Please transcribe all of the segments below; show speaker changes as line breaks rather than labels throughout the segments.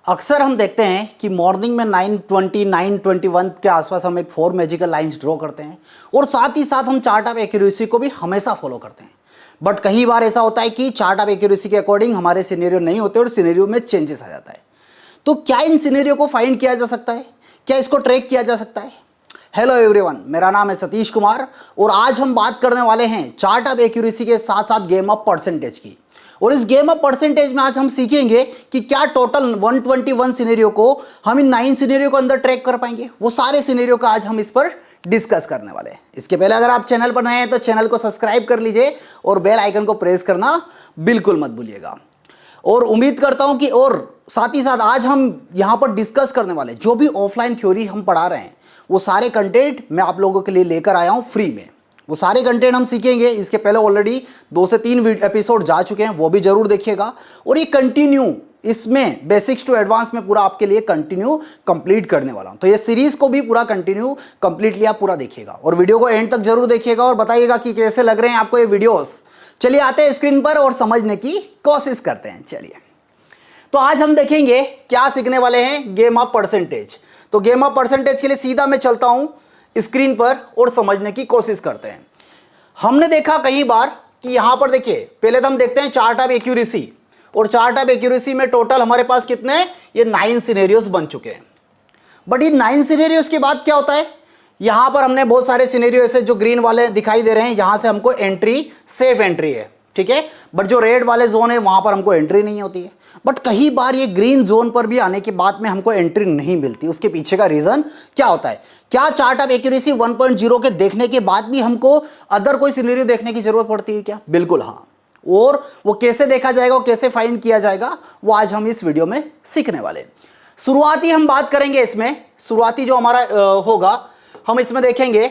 अक्सर हम देखते हैं कि मॉर्निंग में 9:20 9:21 के आसपास हम एक 4 मैजिकल लाइंस ड्रॉ करते हैं और साथ ही साथ हम चार्ट ऑफ एक्यूरेसी को भी हमेशा फॉलो करते हैं। बट कई बार ऐसा होता है कि चार्ट ऑफ एक्यूरेसी के अकॉर्डिंग हमारे सिनेरियो नहीं होते और सिनेरियो में चेंजेस आ जाता है। तो क्या इन सिनेरियो को फाइंड किया जा सकता है? क्या इसको ट्रैक किया जा सकता है? हेलो एवरीवन, मेरा नाम है सतीश कुमार और आज हम बात करने वाले हैं चार्ट ऑफ एक्यूरेसी के साथ साथ गेम ऑफ परसेंटेज की। और इस गेम ऑफ परसेंटेज में आज हम सीखेंगे कि क्या टोटल 121 सिनेरियो को हम इन 9 सिनेरियो को अंदर ट्रैक कर पाएंगे। वो सारे सिनेरियो का आज हम इस पर डिस्कस करने वाले हैं। इसके पहले अगर आप चैनल पर नए हैं तो चैनल को सब्सक्राइब कर लीजिए और बेल आइकन को प्रेस करना बिल्कुल मत भूलिएगा। और उम्मीद करता हूं कि और साथ ही साथ आज हम यहां पर डिस्कस करने वाले जो भी ऑफलाइन थ्योरी हम पढ़ा रहे हैं वो सारे कंटेंट मैं आप लोगों के लिए लेकर आया हूं फ्री में। वो सारे कंटेंट हम सीखेंगे। इसके पहले ऑलरेडी 2 से 3 एपिसोड जा चुके हैं, वो भी जरूर देखिएगा। और ये कंटिन्यू इसमें बेसिक्स टू एडवांस में पूरा आपके लिए कंटिन्यू कंप्लीट करने वाला हूं। तो ये सीरीज को भी पूरा कंटिन्यू कंप्लीटली आप पूरा देखिएगा और वीडियो को एंड तक जरूर देखिएगा और बताइएगा कि कैसे लग रहे हैं आपको ये वीडियोस। चलिए आते हैं स्क्रीन पर और समझने की कोशिश करते हैं। चलिए, तो आज हम देखेंगे क्या सीखने वाले हैं, गेम ऑफ परसेंटेज। तो गेम ऑफ परसेंटेज के लिए सीधा मैं चलता हूं स्क्रीन पर और समझने की कोशिश करते हैं। हमने देखा कई बार कि यहां पर देखिए, पहले तो हम देखते हैं चार्ट ऑफ एक्यूरेसी। और चार्ट ऑफ एक्यूरेसी में टोटल हमारे पास कितने, ये 9 सिनेरियोस बन चुके हैं। बट ये 9 सिनेरियोस के बाद क्या होता है, यहां पर हमने बहुत सारे सिनेरियो ऐसे जो ग्रीन वाले दिखाई दे रहे हैं, यहां से हमको एंट्री, सेफ एंट्री है, ठीक है। बट जो रेड वाले जोन है वहां पर हमको एंट्री नहीं होती है। बट कई बार ये ग्रीन जोन पर भी आने के बाद में हमको एंट्री नहीं मिलती। उसके पीछे का रीजन क्या होता है? क्या चार्ट ऑफ एक्यूरेसी 1.0 के देखने के बाद भी हमको अदर कोई सिनेरियो देखने की जरूरत पड़ती है क्या? बिल्कुल हाँ। और वो कैसे देखा जाएगा, वो कैसे फाइंड किया जाएगा, वो आज हम इस वीडियो में सीखने वाले हैं। शुरुआती हम बात करेंगे इसमें, शुरुआती जो हमारा होगा हम इसमें देखेंगे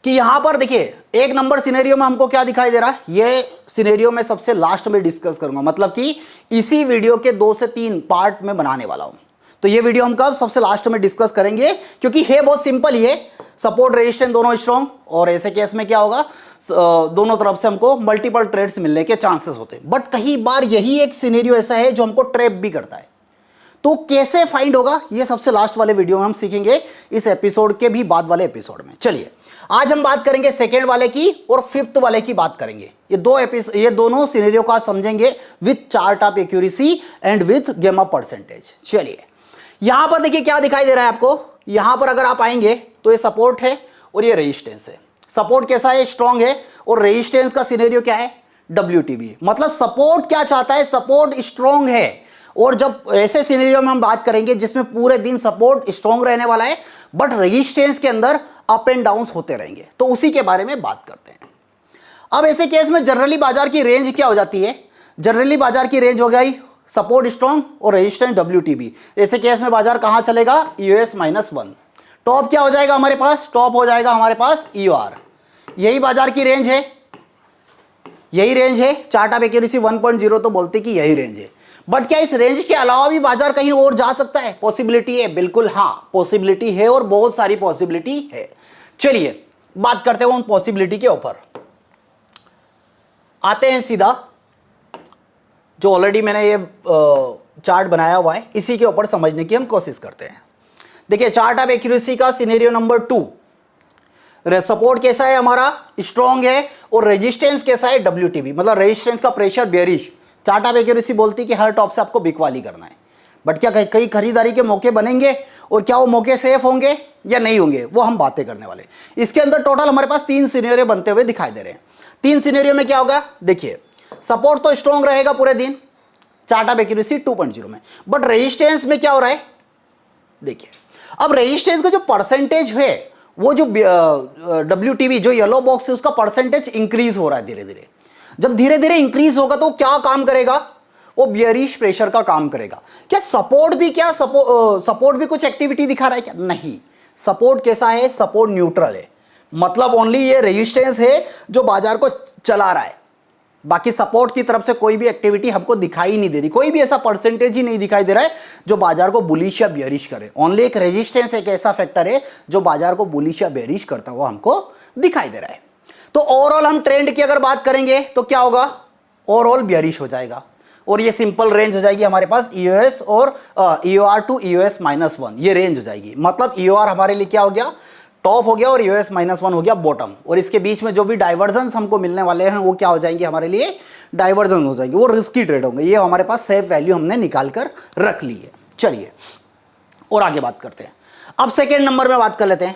कि यहां पर देखिए 1 नंबर सिनेरियो में हमको क्या दिखाई दे रहा है। ये सिनेरियो मैं सबसे लास्ट में डिस्कस करूंगा, मतलब कि इसी वीडियो के 2 से 3 पार्ट में बनाने वाला हूं। तो ये वीडियो हम कब सबसे लास्ट में डिस्कस करेंगे, क्योंकि है बहुत सिंपल। ये सपोर्ट रेजिस्टेंस दोनों स्ट्रॉन्ग, और ऐसे केस में क्या होगा, दोनों तरफ से हमको मल्टीपल ट्रेड्स मिलने के चांसेस होते हैं। बट कई बार यही एक सिनेरियो ऐसा है जो हमको ट्रैप भी करता है। तो कैसे फाइंड होगा, ये सबसे लास्ट वाले वीडियो में हम सीखेंगे, इस एपिसोड के भी बाद वाले एपिसोड में। चलिए आज हम बात करेंगे सेकेंड वाले की और 5th वाले की बात करेंगे। ये दोनों सिनेरियो का समझेंगे with chart of accuracy and with game of percentage. चलिए यहां पर देखिए क्या दिखाई दे रहा है आपको। यहां पर अगर आप आएंगे तो ये सपोर्ट है और ये रेजिस्टेंस है। सपोर्ट कैसा है, स्ट्रॉन्ग है, और रेजिस्टेंस का सिनेरियो क्या है, WTB। मतलब सपोर्ट क्या चाहता है, सपोर्ट स्ट्रॉन्ग है। और जब ऐसे सिनेरियो में हम बात करेंगे जिसमें पूरे दिन सपोर्ट स्ट्रॉन्ग रहने वाला है बट रेजिस्टेंस के अंदर अप एंड डाउन्स होते रहेंगे, तो उसी के बारे में बात करते हैं। अब ऐसे केस में जनरली बाजार की रेंज क्या हो जाती है, जनरली बाजार की रेंज हो गई सपोर्ट स्ट्रॉन्ग और रेजिस्टेंस WTB। ऐसे केस में बाजार कहां चलेगा, EOS-1। टॉप क्या हो जाएगा हमारे पास, टॉप हो जाएगा हमारे पास EOR। यही बाजार की रेंज है, यही रेंज है। चार्ट ऑफ एक्यूरेसी 1.0 तो बोलते कि यही रेंज है। बट क्या इस रेंज के अलावा भी बाजार कहीं और जा सकता है? पॉसिबिलिटी है, बिल्कुल हाँ, पॉसिबिलिटी है और बहुत सारी पॉसिबिलिटी है। चलिए बात करते हैं उन पॉसिबिलिटी के ऊपर। आते हैं सीधा, जो ऑलरेडी मैंने ये चार्ट बनाया हुआ है इसी के ऊपर समझने की हम कोशिश करते हैं। देखिए चार्ट ऑफ एक्यूरेसी का सिनेरियो नंबर 2, सपोर्ट कैसा है हमारा, स्ट्रॉन्ग है, और रेजिस्टेंस कैसा है, WTB। मतलब रेजिस्टेंस का pressure bearish. Chart of accuracy बोलती कि हर टॉप से आपको बिकवाली करना है। बट क्या कई खरीदारी के मौके बनेंगे और क्या वो मौके सेफ होंगे या नहीं होंगे, वो हम बातें करने वाले। इसके अंदर टोटल हमारे पास 3 सिनेरियो बनते हुए दिखाई दे रहे हैं। 3 सिनेरियो में क्या होगा, देखिए सपोर्ट तो स्ट्रॉन्ग रहेगा पूरे दिन चार्ट ऑफ एक्यूरेसी 2.0 में, बट रेजिस्टेंस में क्या हो रहा है, देखिए अब रेजिस्टेंस का जो परसेंटेज है, वो जो WTB जो येलो बॉक्स है उसका परसेंटेज इंक्रीज हो रहा है धीरे धीरे। जब धीरे धीरे इंक्रीज होगा तो क्या काम करेगा, वो बियरिश प्रेशर का काम करेगा। क्या सपोर्ट भी सपोर्ट भी कुछ एक्टिविटी दिखा रहा है क्या? नहीं। सपोर्ट कैसा है, सपोर्ट न्यूट्रल है। मतलब ओनली ये रेजिस्टेंस है जो बाजार को चला रहा है। बाकी सपोर्ट की तरफ से कोई भी एक्टिविटी हमको दिखाई नहीं दे रही, कोई भी ऐसा परसेंटेज ही नहीं दिखाई दे रहा है जो बाजार को बुलिश या बेयरिश करे। ओनली एक रेजिस्टेंस एक ऐसा फैक्टर है जो बाजार को बुलिश या बेयरिश करता हुआ हमको दिखाई दे रहा है। तो ओवरऑल हम ट्रेंड की अगर बात करेंगे तो क्या होगा, ओवरऑल बेयरिश हो जाएगा। और ये सिंपल रेंज हो जाएगी हमारे पास EOS और EOR टू EOS -1, ये रेंज हो जाएगी। मतलब EOR हमारे लिए क्या हो गया, टॉप हो गया, और EOS -1 हो गया बॉटम, और इसके बीच में जो भी डाइवर्जन हमको मिलने वाले हैं वो क्या हो जाएंगे हमारे लिए, डाइवर्जन हो जाएंगे, वो रिस्की ट्रेड होंगे। ये हमारे पास सेफ वैल्यू हमने निकाल कर रख ली है। चलिए और आगे बात करते हैं। अब सेकेंड नंबर में बात कर लेते हैं।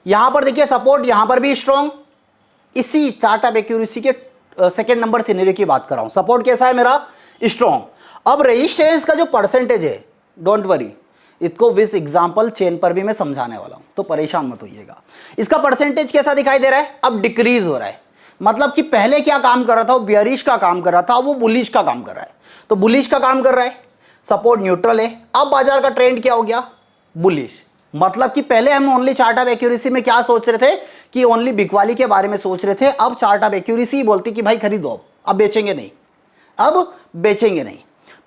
यहां पर देखिए सपोर्ट यहां पर भी स्ट्रॉन्ग, इसी चार्ट ऑफ एक्यूरेसी के सेकेंड नंबर सिनेरियो की बात कर रहा हूं। सपोर्ट कैसा है मेरा, स्ट्रॉन्ग। अब रेजिस्टेंस का जो परसेंटेज है, डोंट वरी, इसको विद एग्जांपल चेन पर भी मैं समझाने वाला हूं, तो परेशान मत होइएगा। इसका परसेंटेज कैसा दिखाई दे रहा है, अब डिक्रीज हो रहा है। मतलब कि पहले क्या काम कर रहा था, वो बियरिश का काम कर रहा था, वो बुलिश का काम कर रहा है। तो बुलिश का काम कर रहा है, सपोर्ट न्यूट्रल है। अब बाजार का ट्रेंड क्या हो गया, बुलिश। मतलब कि पहले हम ओनली चार्ट ऑफ एक्यूरेसी में क्या सोच रहे थे कि ओनली बिकवाली के बारे में सोच रहे थे। अब चार्ट ऑफ एक्यूरेसी बोलती कि भाई खरीदो, अब बेचेंगे नहीं, अब बेचेंगे नहीं।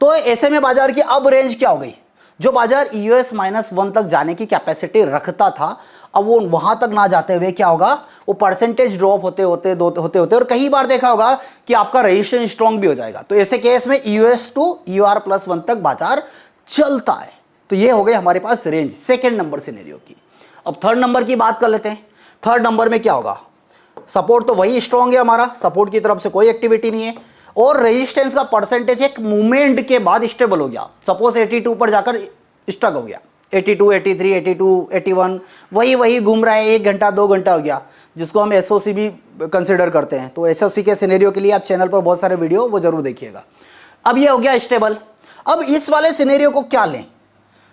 तो ऐसे में बाजार की अब रेंज क्या हो गई, जो बाजार EOS -1 तक जाने की कैपेसिटी रखता था, अब वो वहां तक ना जाते हुए क्या होगा, वो परसेंटेज ड्रॉप होते होते और कई बार देखा होगा कि आपका रेजिस्टेंस स्ट्रॉन्ग भी हो जाएगा। तो ऐसे केस में EOS टू EOR+1 तक बाजार चलता है। तो ये हो गई हमारे पास रेंज सेकेंड नंबर सिनेरियो की। अब थर्ड नंबर की बात कर लेते हैं। थर्ड नंबर में क्या होगा, सपोर्ट तो वही स्ट्रॉन्ग है हमारा, सपोर्ट की तरफ से कोई एक्टिविटी नहीं है, और रेजिस्टेंस का परसेंटेज एक मूवमेंट के बाद स्टेबल हो गया। सपोज 82 पर जाकर स्टक हो गया, 82, 83, 82, 81 वही घूम रहा है, 1 घंटा 2 घंटा हो गया, जिसको हम SOC भी कंसिडर करते हैं। तो SOC के सिनेरियो के लिए आप चैनल पर बहुत सारे वीडियो वो जरूर देखिएगा। अब ये हो गया स्टेबल। अब इस वाले सिनेरियो को क्या लें,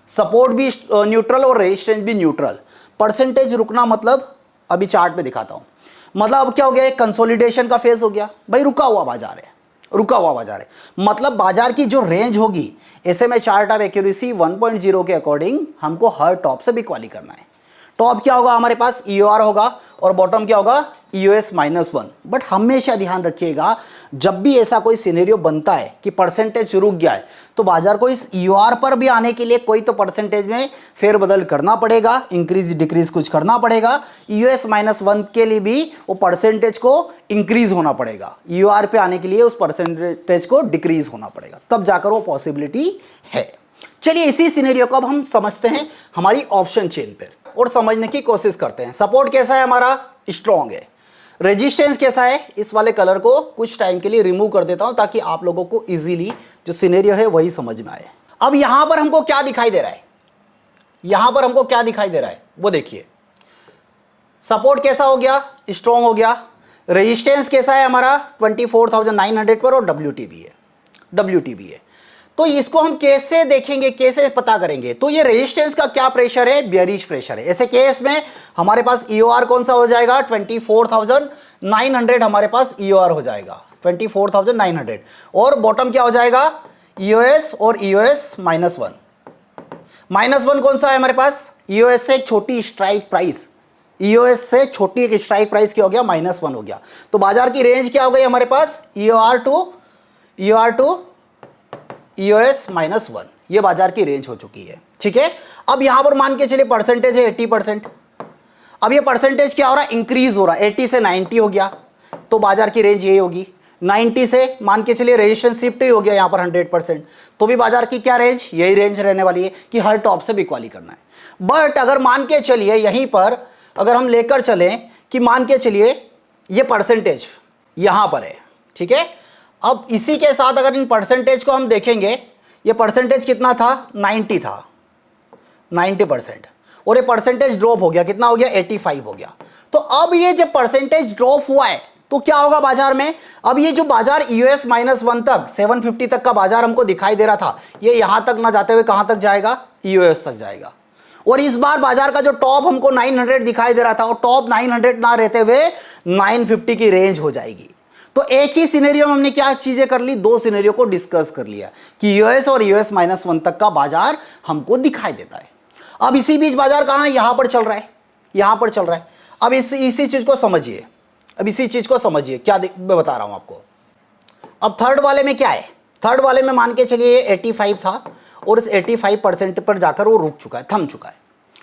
सपोर्ट भी न्यूट्रल और रेजिस्टेंस भी न्यूट्रल, परसेंटेज रुकना, मतलब अभी चार्ट में दिखाता हूं। मतलब अब क्या हो गया, एक कंसोलिडेशन का फेज हो गया भाई, रुका हुआ बाजार है, रुका हुआ बाजार है। मतलब बाजार की जो रेंज होगी, ऐसे में चार्ट ऑफ एक्यूरेसी 1.0 के अकॉर्डिंग हमको हर टॉप से बिकवाली करना है। टॉप क्या होगा हमारे पास, EOR होगा, और बॉटम क्या होगा, EOS -1। बट हमेशा ध्यान रखिएगा, जब भी ऐसा कोई सिनेरियो बनता है कि परसेंटेज रुक गया है, तो बाजार को इस EOR पर भी आने के लिए कोई तो परसेंटेज में फेरबदल करना पड़ेगा, इंक्रीज डिक्रीज कुछ करना पड़ेगा। EOS -1 के लिए भी वो परसेंटेज को इंक्रीज होना पड़ेगा, EOR पे आने के लिए उस परसेंटेज को डिक्रीज होना पड़ेगा, तब जाकर वो पॉसिबिलिटी है। चलिए इसी सिनेरियो को अब हम समझते हैं हमारी ऑप्शन चेन पर, और समझने की कोशिश करते हैं। सपोर्ट कैसा है हमारा, स्ट्रॉन्ग है। रेजिस्टेंस कैसा है, इस वाले कलर को कुछ टाइम के लिए रिमूव कर देता हूं ताकि आप लोगों को इजीली जो सिनेरियो है वही समझ में आए। अब यहां पर हमको क्या दिखाई दे रहा है, यहां पर हमको क्या दिखाई दे रहा है वो देखिए। सपोर्ट कैसा हो गया, स्ट्रॉन्ग हो गया। रेजिस्टेंस कैसा है हमारा, 24,900 पर, और WTB है। तो इसको हम कैसे देखेंगे, कैसे पता करेंगे, तो ये रेजिस्टेंस का क्या प्रेशर है, बियरिश प्रेशर है। ऐसे केस में हमारे पास EOR कौन सा हो जाएगा, 24,900 हमारे पास EOR हो जाएगा, 24,900। और बॉटम क्या हो जाएगा, EOS और EOS -1। -1 कौन सा है हमारे पास, EOS से एक छोटी स्ट्राइक प्राइस, EOS से छोटी एक स्ट्राइक प्राइस क्या हो गया, -1 हो गया। तो बाजार की रेंज क्या हो गई हमारे पास, EOR टू EOS -1, ये बाजार की रेंज हो चुकी है। ठीक है, अब यहां पर मान के चलिए परसेंटेज है 80%। अब ये परसेंटेज क्या हो रहा है, इंक्रीज हो रहा है, 80 से 90 हो गया, तो बाजार की रेंज यही होगी। 90 से मान के चलिए रेजिस्टेंस शिफ्ट ही हो गया यहां पर 100%, तो भी बाजार की क्या रेंज, यही रेंज रहने वाली है कि हर टॉप से बिकवाली करना है। बट अगर मान के चलिए यहीं पर अगर हम लेकर चलें कि मान के चलिए ये परसेंटेज यहां पर है, ठीक है। अब इसी के साथ अगर इन परसेंटेज को हम देखेंगे, ये परसेंटेज कितना था, 90 था, 90%, और ये परसेंटेज ड्रॉप हो गया, कितना हो गया, 85 हो गया। तो अब ये जब परसेंटेज ड्रॉप हुआ है तो क्या होगा बाजार में, अब ये जो बाजार EOS -1 तक 750 तक का बाजार हमको दिखाई दे रहा था, ये यहां तक ना जाते हुए कहां तक जाएगा, EOS तक जाएगा। और इस बार बाजार का जो टॉप हमको 900 दिखाई दे रहा था, और टॉप 900 ना रहते हुए 950 की रेंज हो जाएगी। तो एक ही सिनेरियो में हमने क्या चीजें कर ली, दो सिनेरियो को डिस्कस कर लिया कि EOS और EOS -1 तक का बाजार हमको दिखाई देता है। अब इसी बीच बाजार कहां, यहां पर चल रहा है, यहां पर चल रहा है। अब इसी चीज को समझिए, अब इसी चीज को समझिए, क्या मैं बता रहा हूं आपको। अब थर्ड वाले में क्या है, थर्ड वाले में मान के चलिए 85 था, और इस 85% पर जाकर वो रुक चुका है, थम चुका है।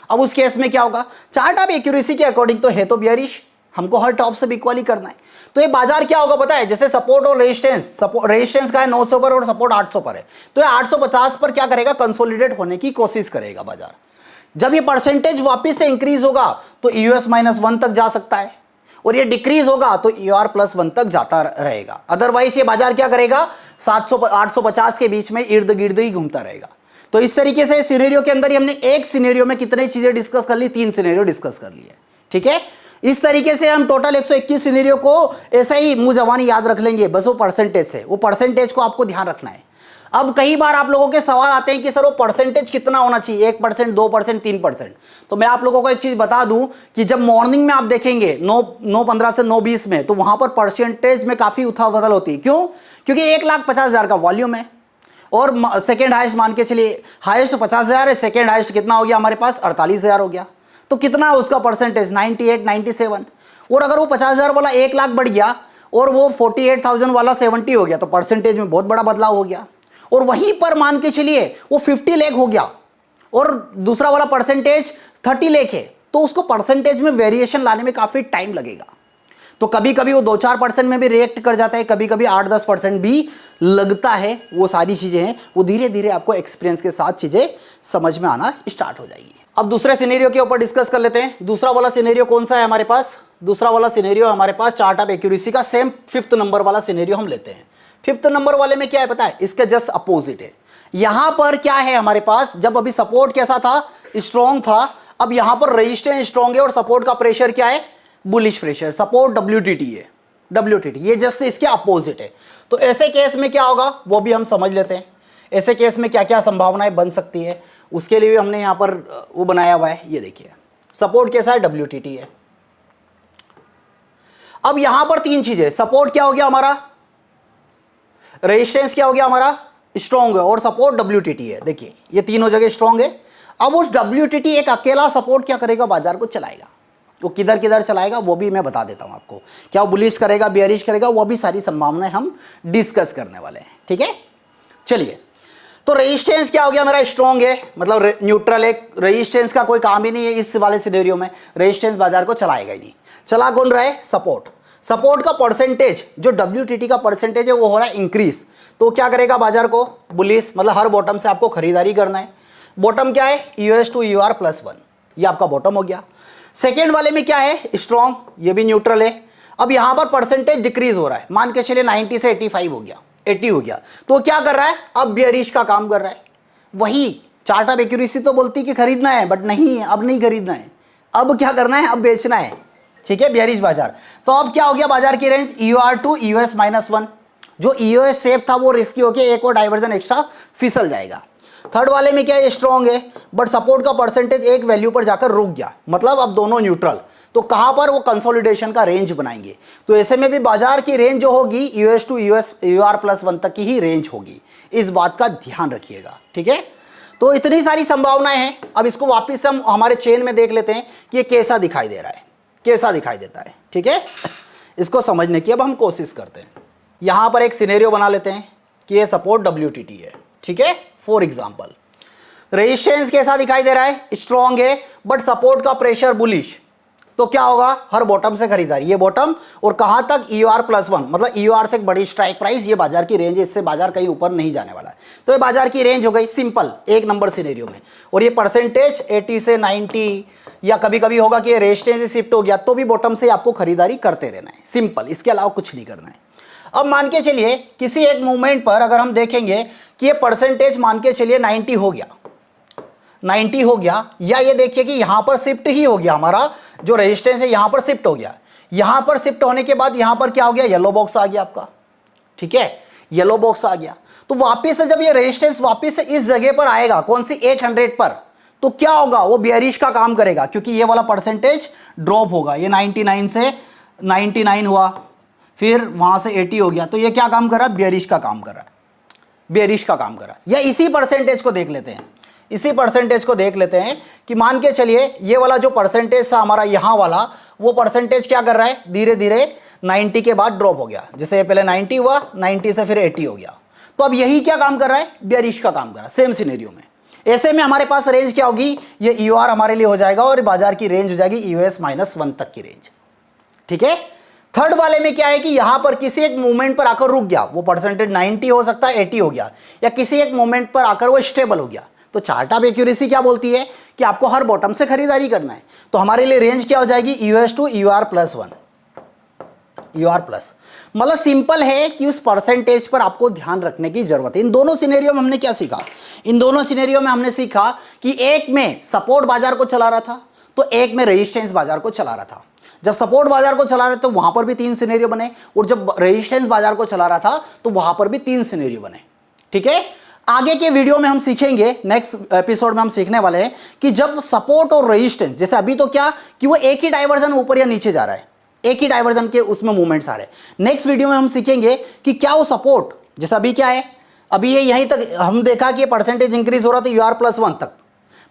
अब उस केस में क्या होगा, चार्ट ऑफ एक्यूरेसी के अकॉर्डिंग तो है तो बियरिश, हमको हर टॉप से भी इक्वली करना है। तो ये बाजार क्या होगा पता है, जैसे सपोर्ट और रेजिस्टेंस का है 900 पर और सपोर्ट 800 पर है, तो ये 850 पर क्या करेगा, कंसोलिडेट होने की कोशिश करेगा बाजार। जब ये परसेंटेज वापस से इंक्रीज होगा तो EOS -1 तक जा सकता है, और ये डिक्रीज होगा तो EOR+1 तक जाता रहेगा। अदरवाइज ये बाजार क्या करेगा, 850 के बीच में इर्द गिर्द ही घूमता रहेगा। तो इस तरीके से सिनेरियो के अंदर ही हमने एक सिनेरियो में कितनी चीजें डिस्कस कर ली, 3 सिनेरियो डिस्कस कर लिए, ठीक है। इस तरीके से हम टोटल 121 सिनेरियो को ऐसा ही मुंह जबानी याद रख लेंगे, बस वो परसेंटेज से, वो परसेंटेज को आपको ध्यान रखना है। अब कई बार आप लोगों के सवाल आते हैं कि सर वो परसेंटेज कितना होना चाहिए, 1%, 2%, 3%। तो मैं आप लोगों को एक चीज बता दूं कि जब मॉर्निंग में आप देखेंगे 9:15 से 9:20 में, तो वहां पर परसेंटेज में काफी उथल बदल होती है। क्यों? क्योंकि 1,50,000 का वॉल्यूम है, और सेकेंड हाइस्ट मान के चलिए, हाइस्ट 50,000 है, सेकेंड हाइस्ट कितना हो गया हमारे पास, 48,000 हो गया। तो कितना है उसका परसेंटेज, 98, 97। और अगर वो 50,000 वाला 1 लाख बढ़ गया और वो 48,000 वाला 70 हो गया, तो परसेंटेज में बहुत बड़ा बदलाव हो गया। और वहीं पर मान के चलिए वो 50 लाख हो गया और दूसरा वाला परसेंटेज 30 लाख है, तो उसको परसेंटेज में वेरिएशन लाने में काफी टाइम लगेगा। तो कभी कभी वो 2-4% में भी रिएक्ट कर जाता है, कभी कभी 8-10% भी लगता है। वो सारी चीजें हैं, वो धीरे धीरे आपको एक्सपीरियंस के साथ चीजें समझ में आना स्टार्ट हो जाएगी। अब दूसरे सिनेरियो के ऊपर डिस्कस कर लेते हैं। दूसरा वाला सिनेरियो कौन सा है हमारे पास, दूसरा वाला सिनेरियो हमारे पास चार्ट ऑफ एक्यूरेसी का सेम 5th नंबर वाला सिनेरियो हम लेते हैं। 5th नंबर वाले में क्या है पता है, इसके जस्ट अपोजिट है। यहां पर क्या है हमारे पास, जब अभी सपोर्ट कैसा था, स्ट्रॉन्ग था, अब यहां पर रेजिस्टेंस स्ट्रॉन्ग है और सपोर्ट का प्रेशर क्या है, बुलिश प्रेशर। सपोर्ट WTT है, WTT ये जस्ट इसके अपोजिट है। तो ऐसे केस में क्या होगा वो भी हम समझ लेते हैं। ऐसे केस में क्या क्या संभावनाएं बन सकती है, उसके लिए भी हमने यहां पर वो बनाया हुआ है। ये देखिए सपोर्ट कैसा है, WTT है। अब यहां पर 3 चीजें, सपोर्ट क्या हो गया हमारा, रेजिस्टेंस क्या हो गया हमारा, स्ट्रॉन्ग है, और सपोर्ट WTT है। देखिए ये तीनों जगह स्ट्रॉन्ग है। अब उस WTT एक अकेला सपोर्ट क्या करेगा, बाजार को चलाएगा। वो किधर किधर चलाएगा वो भी मैं बता देता हूं आपको, क्या वो बुलिश करेगा, बेयरिश करेगा, वो भी सारी संभावनाएं हम डिस्कस करने वाले हैं, ठीक है। चलिए, तो रेजिस्टेंस क्या हो गया मेरा, स्ट्रॉन्ग है, मतलब न्यूट्रल है, रेजिस्टेंस का कोई काम ही नहीं है इस वाले सिनेरियो में। रेजिस्टेंस बाजार को चलाएगा ही नहीं। चला कौन रहा है, सपोर्ट। सपोर्ट का परसेंटेज, जो WTT का परसेंटेज है वो हो रहा है इंक्रीज, तो क्या करेगा बाजार को, बुलिश, मतलब हर बॉटम से आपको खरीदारी करना है। बॉटम क्या है, EOS to EOR+1, ये आपका बॉटम हो गया। सेकेंड वाले में क्या है, स्ट्रॉन्ग, ये भी न्यूट्रल है। अब यहां पर परसेंटेज डिक्रीज हो रहा है, मान के चलिए 90 से 85 हो गया, 80 हो गया, तो क्या कर रहा है, अब बेयरिश का काम कर रहा है। वही चार्ट ऑफ एक्यूरेसी तो बोलती कि खरीदना है, बट नहीं, अब नहीं खरीदना है, अब क्या करना है, अब बेचना है, ठीक है, बेयरिश बाजार। तो अब क्या हो गया बाजार की रेंज, EOR to EOS -1। जो EOS सेफ था वो रिस्की होकर एक और डाइवर्जन एक्स्ट्रा फिसल जाएगा। थर्ड वाले में क्या है, स्ट्रॉन्ग है, बट सपोर्ट का परसेंटेज एक वैल्यू पर जाकर रुक गया, मतलब अब दोनों न्यूट्रल। तो कहां पर वो कंसोलिडेशन का रेंज बनाएंगे, तो ऐसे में भी बाजार की रेंज जो होगी EOS to EOR+1 तक की ही रेंज होगी। इस बात का ध्यान रखिएगा, ठीक है। तो इतनी सारी संभावनाएं हैं। अब इसको वापस से हम हमारे चेन में देख लेते हैं कि ये कैसा दिखाई दे रहा है, कैसा दिखाई देता है, ठीक है। इसको समझने की अब हम कोशिश करते हैं। यहां पर एक सिनेरियो बना लेते हैं कि ये सपोर्ट WTT है, ठीक है। फॉर एग्जांपल रेजिस्टेंस कैसा दिखाई दे रहा है, स्ट्रॉन्ग है, बट सपोर्ट का प्रेशर बुलिश, तो क्या होगा, हर बॉटम से खरीदारी, ये बॉटम, और कहां तक, EOR+1, मतलब EOR से एक बड़ी स्ट्राइक प्राइस, ये बाजार की रेंज है, इससे बाजार कहीं ऊपर नहीं जाने वाला है। तो ये बाजार की रेंज हो गई सिंपल 1 नंबर सिनेरियो में। और ये परसेंटेज 80 से 90, या कभी कभी होगा कि रेजिस्टेंस से शिफ्ट हो गया, तो भी बॉटम से आपको खरीदारी करते रहना है, सिंपल, इसके अलावा कुछ नहीं करना है। अब मान के चलिए किसी एक मूवमेंट पर अगर हम देखेंगे कि ये परसेंटेज मान के चलिए 90 हो गया, 90 हो गया, या ये देखिए कि यहां पर शिफ्ट ही हो गया, हमारा जो रेजिस्टेंस है यहां पर शिफ्ट हो गया। यहां पर शिफ्ट होने के बाद यहां पर क्या हो गया, येलो बॉक्स आ गया आपका, ठीक है, येलो बॉक्स आ गया। तो वापस से जब ये रेजिस्टेंस वापस से इस जगह पर आएगा, कौन सी, 800 पर, तो क्या होगा, वो बेयरिश का काम करेगा, क्योंकि ये वाला परसेंटेज ड्रॉप होगा। ये 99 से 99 हुआ, फिर वहां से 80 हो गया, तो ये क्या काम कर रहा है, बेयरिश का काम कर रहा है, बेयरिश का काम कर रहा है। या इसी परसेंटेज को देख लेते हैं, इसी परसेंटेज को देख लेते हैं कि मान के चलिए ये वाला जो परसेंटेज था हमारा यहां वाला, वो परसेंटेज क्या कर रहा है, धीरे धीरे 90 के बाद ड्रॉप हो गया। जैसे ये पहले 90 हुआ, 90 से फिर 80 हो गया, तो अब यही क्या काम कर रहा है, बेयरिश का काम कर रहा है, सेम सिनेरियो में। ऐसे में हमारे पास रेंज क्या होगी, ये EOR हमारे लिए हो जाएगा और बाजार की रेंज हो जाएगी EOS -1 तक की रेंज, ठीक है। थर्ड वाले में क्या है कि यहां पर किसी एक मोमेंट पर आकर रुक गया, वो परसेंटेज 90 हो सकता है, 80 हो गया, या किसी एक मोमेंट पर आकर वो स्टेबल हो गया। तो चार्ट ऑफ एक्यूरेसी क्या बोलती है कि आपको हर बॉटम से खरीदारी करना है। तो हमारे लिए रेंज क्या हो जाएगी, US to UR plus 1, UR plus. मतलब सिंपल है कि उस परसेंटेज पर आपको ध्यान रखने की जरूरत है। इन दोनों सिनेरियो में हमने क्या सीखा, इन दोनों सिनेरियो में हमने सीखा कि एक में सपोर्ट बाजार को चला रहा था, तो एक में रेजिस्टेंस बाजार को चला रहा था। जब सपोर्ट बाजार को चला रहे तो वहां पर भी 3 सिनेरियो बने, और जब रेजिस्टेंस बाजार को चला रहा था तो वहां पर भी 3 सिनेरियो बने। ठीक है। आगे के वीडियो में हम सीखेंगे, नेक्स्ट एपिसोड में हम सीखने वाले हैं कि जब सपोर्ट और रेजिस्टेंस, जैसे अभी तो क्या कि वो एक ही डाइवर्जन ऊपर या नीचे जा रहा है, एक ही डाइवर्जन के उसमें मूवमेंट्स आ रहे हैं। नेक्स्ट वीडियो में हम सीखेंगे कि क्या वो सपोर्ट, जैसे अभी क्या है, अभी ये यहीं तक हम देखा कि परसेंटेज इंक्रीज हो रहा था यूआर प्लस 1 तक,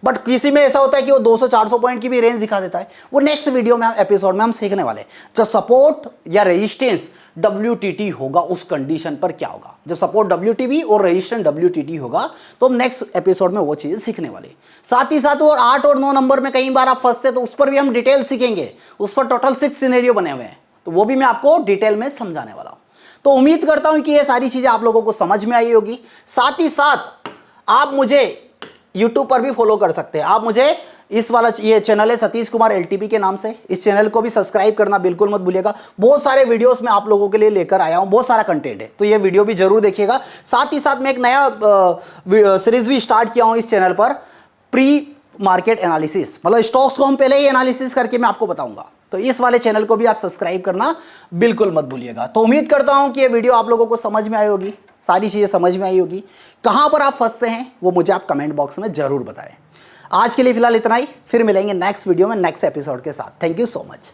बट किसी में ऐसा होता है कि वो 200-400 पॉइंट की भी रेंज दिखा देता है। वो नेक्स्ट वीडियो में एपिसोड में हम सीखने वाले हैं। जब सपोर्ट या रेजिस्टेंस WTT होगा उस कंडीशन पर क्या होगा, जब सपोर्ट WTB और रेजिस्टेंस WTT होगा तो हम नेक्स्ट एपिसोड में वो चीज़ सीखने वाले। साथ ही साथ और 8 और 9 नंबर में कई बार आप फंसते तो उस पर भी हम डिटेल सीखेंगे। उस पर टोटल 6 सिनेरियो बने हुए हैं, तो वो भी मैं आपको डिटेल में समझाने वाला हूँ। तो उम्मीद करता हूँ कि ये सारी चीज़ें आप लोगों को समझ में आई होगी। साथ ही साथ आप मुझे YouTube पर भी फॉलो कर सकते हैं। आप मुझे इस वाला ये चैनल है सतीश कुमार LTP के नाम से, इस चैनल को भी सब्सक्राइब करना बिल्कुल मत भूलिएगा। बहुत सारे वीडियोस मैं आप लोगों के लिए लेकर आया हूं, बहुत सारा कंटेंट है, तो ये वीडियो भी जरूर देखिएगा। साथ ही साथ मैं एक नया सीरीज भी स्टार्ट किया हूं इस चैनल पर, प्री मार्केट एनालिसिस, मतलब स्टॉक्स को हम पहले ही एनालिसिस करके मैं आपको बताऊंगा। तो इस वाले चैनल को भी आप सब्सक्राइब करना बिल्कुल मत भूलिएगा। तो उम्मीद करता हूं कि ये वीडियो आप लोगों को समझ में आई होगी, सारी चीज़ें समझ में आई होगी। कहां पर आप फंसते हैं वो मुझे आप कमेंट बॉक्स में जरूर बताएं। आज के लिए फिलहाल इतना ही, फिर मिलेंगे नेक्स्ट वीडियो में नेक्स्ट एपिसोड के साथ। Thank you so much.